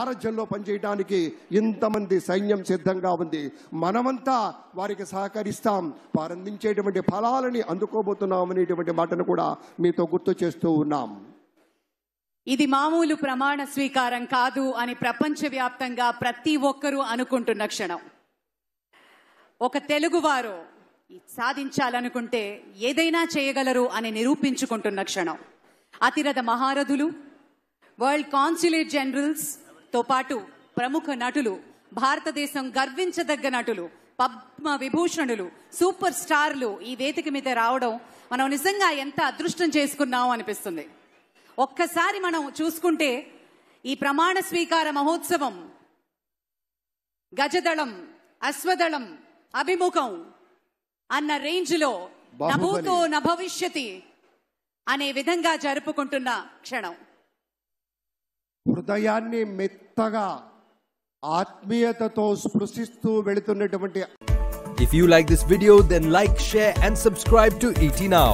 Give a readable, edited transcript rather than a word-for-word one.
రాజ్యంలో పనిచేయడానికి ఇంతమంది సైన్యం సిద్ధంగా ఉంది. మనమంతా వారికి సహకరిస్తాం, వారు అందించేటువంటి ఫలాలని అందుకోబోతున్నాం అనేటువంటి మాటను కూడా మీతో గుర్తు చేస్తూ ఉన్నాం. ఇది మామూలు ప్రమాణ స్వీకారం కాదు అని ప్రపంచవ్యాప్తంగా ప్రతి ఒక్కరూ అనుకుంటున్న క్షణం. ఒక తెలుగువారు సాధించాలనుకుంటే ఏదైనా చేయగలరు అని నిరూపించుకుంటున్న క్షణం. అతిరథ మహారథులు, వరల్డ్ కాన్సులేట్ జనరల్స్ తో పాటు ప్రముఖ నటులు, భారతదేశం గర్వించదగ్గ నటులు, పద్మ విభూషణులు, సూపర్ స్టార్లు ఈ వేదిక మీద రావడం మనం నిజంగా ఎంత అదృష్టం చేసుకున్నాం అనిపిస్తుంది. ఒక్కసారి మనం చూసుకుంటే ఈ ప్రమాణ స్వీకార మహోత్సవం గజదళం, అశ్వదళం, అభిముఖం అన్న రేంజ్లో నభూతో నభవిష్యతి అనే విధంగా జరుపుకుంటున్న క్షణం. హృదయాన్ని మెత్తగా ఆత్మీయతతో స్పృశిస్తూ వెళుతున్నటువంటి. If you like this video, then like, share and subscribe to ET Now.